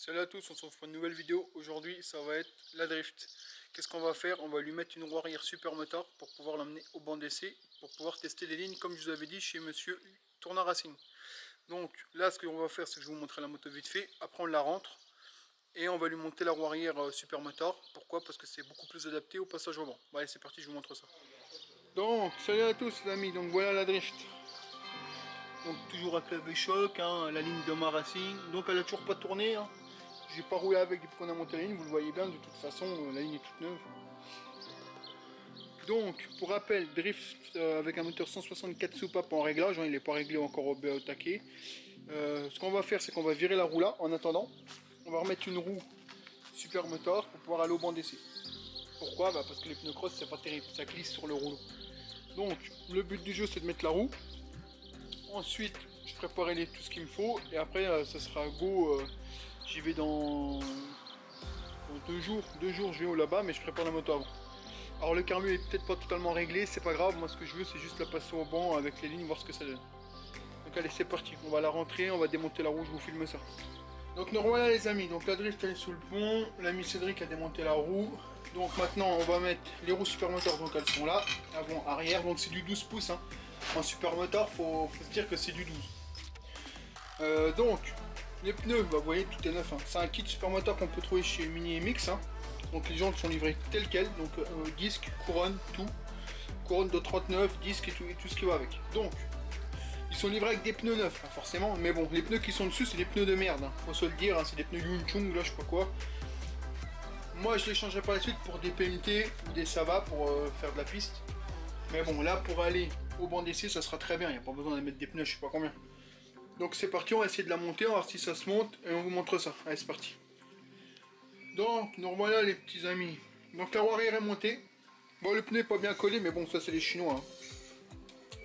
Salut à tous, on se retrouve pour une nouvelle vidéo. Aujourd'hui, ça va être la drift. Qu'est-ce qu'on va faire? On va lui mettre une roue arrière super motard pour pouvoir l'emmener au banc d'essai, pour pouvoir tester les lignes comme je vous avais dit chez monsieur Tourneur Racing. Donc là, ce qu'on va faire, c'est que je vais vous montrer la moto vite fait. Après, on la rentre et on va lui monter la roue arrière super motard. Pourquoi? Parce que c'est beaucoup plus adapté au passage au banc. Bon, allez, c'est parti, je vous montre ça. Donc, salut à tous les amis, donc voilà la drift. Donc toujours à clavier choc, hein, la ligne de ma Racing. Donc elle a toujours pas tourné. Hein. J'ai pas roulé avec depuis qu'on a monté la ligne, vous le voyez bien, de toute façon la ligne est toute neuve. Donc pour rappel, drift avec un moteur 164 soupapes en réglage, hein, il n'est pas réglé encore au taquet. Ce qu'on va faire, c'est qu'on va virer la roue là en attendant. On va remettre une roue super moteur pour pouvoir aller au banc d'essai. Pourquoi? Parce que les pneus cross c'est pas terrible, ça glisse sur le rouleau. Donc le but du jeu c'est de mettre la roue. Ensuite je préparerai tout ce qu'il me faut et après ça sera go. J'y vais dans 2 jours je vais là-bas, mais je prépare la moto avant. Alors le carbu est peut-être pas totalement réglé, c'est pas grave, moi ce que je veux c'est juste la passer au banc avec les lignes, voir ce que ça donne. Donc allez, c'est parti, on va la rentrer, on va démonter la roue, je vous filme ça. Donc nous voilà les amis, donc la drift elle est sous le pont, l'ami Cédric a démonté la roue. Donc maintenant on va mettre les roues supermotor, donc elles sont là, avant, arrière, donc c'est du 12 pouces. Hein. En supermotor, faut se dire que c'est du 12. Donc les pneus, bah, vous voyez, tout est neuf. Hein. C'est un kit supermoteur qu'on peut trouver chez Mini MX. Hein. Donc les jantes sont livrées telles quelles. Donc disque, couronne, tout. Couronne de 39, disque et tout ce qui va avec. Donc, ils sont livrés avec des pneus neufs, hein, forcément. Mais bon, les pneus qui sont dessus, c'est des pneus de merde. Hein. Faut se le dire, hein, c'est des pneus Yunchung, là, je sais pas quoi. Moi, je les changerai par la suite pour des PMT ou des Sava pour faire de la piste. Mais bon, là, pour aller au banc d'essai, ça sera très bien. Il n'y a pas besoin de mettre des pneus, je sais pas combien. Donc c'est parti, on va essayer de la monter, on va voir si ça se monte et on vous montre ça. Allez, c'est parti. Donc nous voilà les petits amis. Donc la roue arrière est montée. Bon, le pneu n'est pas bien collé, mais bon, ça c'est les Chinois. Hein.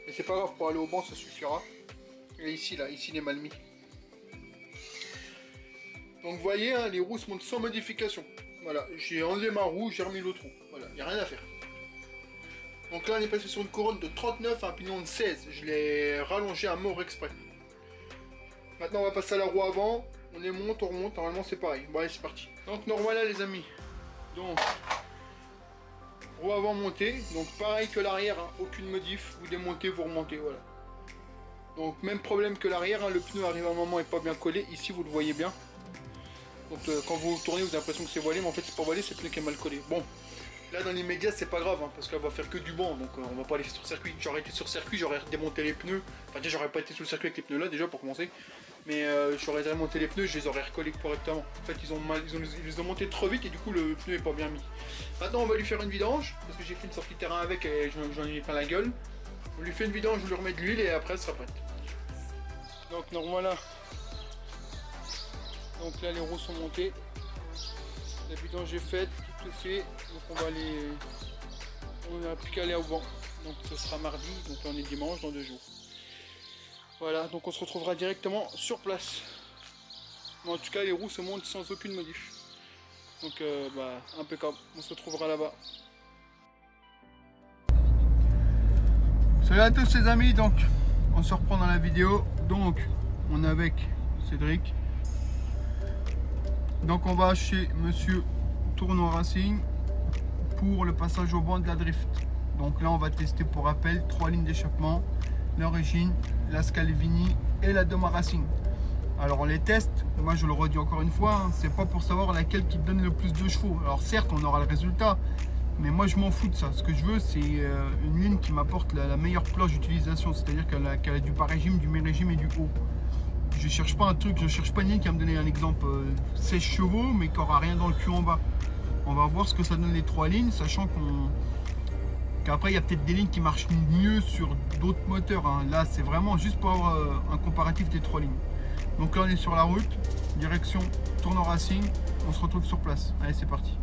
Et c'est pas grave, pour aller au banc ça suffira. Et ici, là, ici il est mal mis. Donc vous voyez, hein, les roues se montent sans modification. Voilà, j'ai enlevé ma roue, j'ai remis l'autre roue. Voilà, il n'y a rien à faire. Donc là on est passé sur une couronne de 39 à un pignon de 16. Je l'ai rallongé à mort exprès. Maintenant on va passer à la roue avant, on les monte, on remonte, normalement c'est pareil. Bon allez c'est parti. Donc nous voilà les amis. Donc roue avant montée, donc pareil que l'arrière, hein, aucune modif, vous démontez, vous remontez, voilà. Donc même problème que l'arrière, hein, le pneu arrive à un moment et pas bien collé, ici vous le voyez bien. Donc quand vous tournez vous avez l'impression que c'est voilé, mais en fait c'est pas voilé, c'est le pneu qui est mal collé. Bon, là dans l'immédiat c'est pas grave, hein, parce qu'elle va faire que du banc, donc on va pas aller sur circuit. J'aurais été sur circuit, j'aurais démonté les pneus, enfin déjà j'aurais pas été sur le circuit avec les pneus là déjà pour commencer. Mais j'aurais démonté les pneus, je les aurais recollés correctement. En fait, ils les ont montés trop vite et du coup le pneu est pas bien mis. Maintenant, on va lui faire une vidange parce que j'ai fait une sortie terrain avec et j'en ai mis plein la gueule. On lui fait une vidange, je lui remets de l'huile et après elle sera prête. Donc nous voilà. Donc là les roues sont montées. La vidange est faite, tout est fait. Donc on va aller. On n'a plus qu'à aller au banc. Donc ce sera mardi, donc là on est dimanche dans 2 jours. Voilà, donc on se retrouvera directement sur place. Mais en tout cas, les roues se montent sans aucune modif. Donc, impeccable. On se retrouvera là-bas. Salut à tous les amis, donc on se reprend dans la vidéo. Donc, on est avec Cédric. Donc, on va chez monsieur Tourneur Racing pour le passage au banc de la drift. Donc là, on va tester pour rappel 3 lignes d'échappement. L'origine, la Scalvini et la Doma Racing. Alors on les teste, moi je le redis encore une fois, hein, c'est pas pour savoir laquelle qui donne le plus de chevaux. Alors certes on aura le résultat, mais moi je m'en fous de ça. Ce que je veux c'est une ligne qui m'apporte la meilleure plage d'utilisation, c'est-à-dire qu'elle a du bas régime, du mi-régime et du haut. Je cherche pas un truc, je cherche pas une ligne qui va me donner un exemple 16 chevaux mais qui aura rien dans le cul en bas. On va voir ce que ça donne les 3 lignes, sachant qu'après il y a peut-être des lignes qui marchent mieux sur d'autres moteurs. Hein. Là c'est vraiment juste pour avoir un comparatif des 3 lignes. Donc là on est sur la route, direction Tourneur Racing, on se retrouve sur place. Allez c'est parti.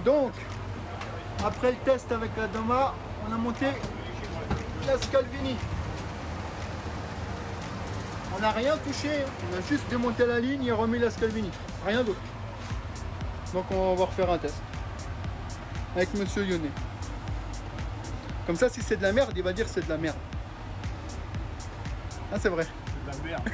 Donc, après le test avec la Doma, on a monté la Scalvini. On n'a rien touché, on a juste démonté la ligne et remis la Scalvini. Rien d'autre. Donc on va refaire un test avec Monsieur Yonnet. Comme ça, si c'est de la merde, il va dire c'est de la merde. Ah, c'est vrai. C'est de la merde.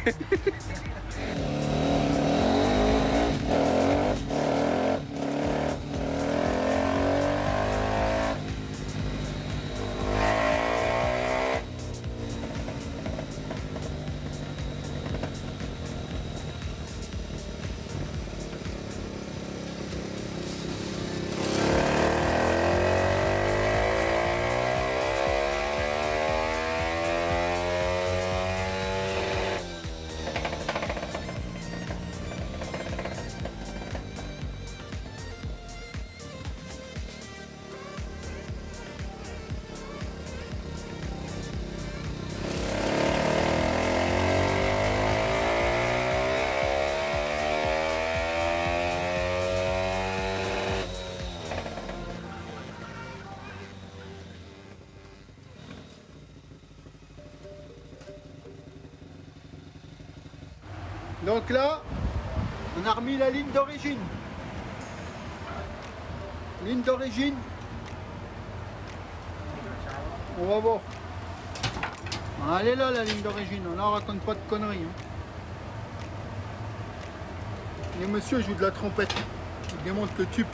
Donc là, on a remis la ligne d'origine. Ligne d'origine. On va voir. Elle est là, la ligne d'origine. Là, on raconte pas de conneries. Hein. Et monsieur joue de la trompette. Il démonte le tube.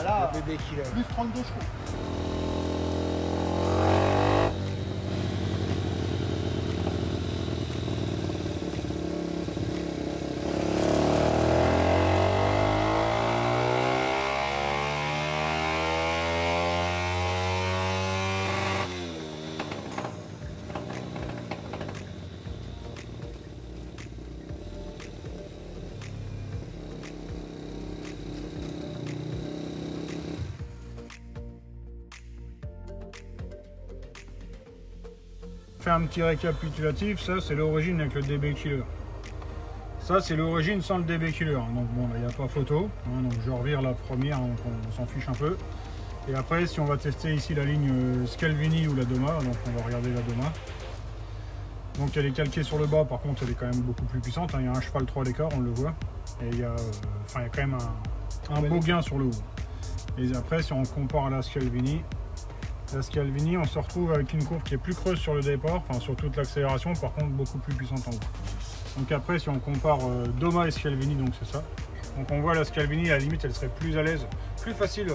Là, plus 32 chevaux. Un petit récapitulatif, ça c'est l'origine avec le DB Killer. Ça c'est l'origine sans le DB Killer. Donc bon, il n'y a pas photo. Hein, donc je revire la première, donc on s'en fiche un peu. Et après, si on va tester ici la ligne Scalvini ou la Doma, donc on va regarder la Doma. Donc elle est calquée sur le bas, par contre elle est quand même beaucoup plus puissante. Hein, il y a un cheval 3 d'écart, on le voit. Et il y a quand même un beau gain sur le haut. Et après, si on compare à la Scalvini, on se retrouve avec une courbe qui est plus creuse sur le départ, enfin sur toute l'accélération, par contre beaucoup plus puissante en haut. Donc après, si on compare Doma et Scalvini, donc c'est ça. Donc on voit la Scalvini, à la limite, elle serait plus à l'aise, plus facile.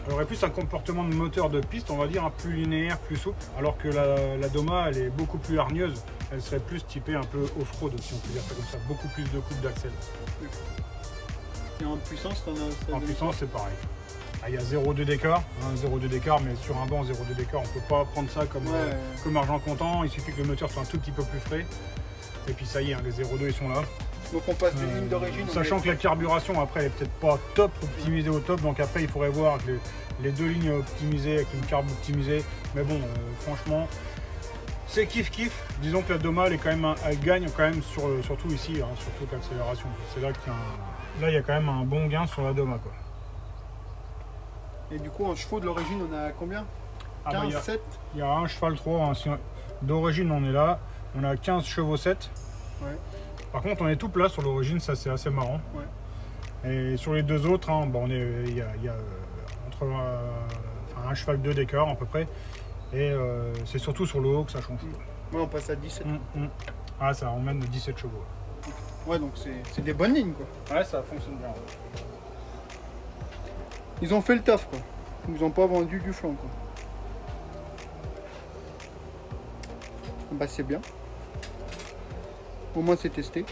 Elle aurait plus un comportement de moteur de piste, on va dire, hein, plus linéaire, plus souple. Alors que la Doma, elle est beaucoup plus hargneuse. Elle serait plus typée un peu off-road, si on peut dire ça comme ça. Beaucoup plus de coupe d'axel. Et en puissance, en puissance, c'est pareil. Ah, il y a 0,2 d'écart, hein, 0,2 d'écart, mais sur un banc 0,2 d'écart, on ne peut pas prendre ça comme argent comptant. Il suffit que le moteur soit un tout petit peu plus frais. Et puis ça y est, hein, les 0,2 ils sont là. Donc on passe des lignes d'origine. Sachant que la carburation après elle est peut-être pas top, optimisée au top, donc après il faudrait voir les deux lignes optimisées avec une carbe optimisée. Mais bon, franchement, c'est kiff. Disons que la Doma elle gagne quand même surtout ici, hein, sur toute l'accélération. C'est là qu'il y a quand même un bon gain sur la Doma, quoi. Et du coup, en chevaux de l'origine, on a combien? 15, 7? Il y a un cheval 3, hein, d'origine on est là, on a 15 chevaux 7. Ouais. Par contre, on est tout plat sur l'origine, ça c'est assez marrant. Ouais. Et sur les deux autres, hein, bon, il y a entre un cheval 2 d'écart à peu près. Et c'est surtout sur le haut que ça change. Ouais, on passe à 17. Ah, ça emmène 17 chevaux. Ouais, donc c'est des bonnes lignes, quoi. Ouais, ça fonctionne bien. Ils ont fait le taf, quoi. Ils ont pas vendu du flanc, quoi. Bah, c'est bien. Au moins, c'est testé.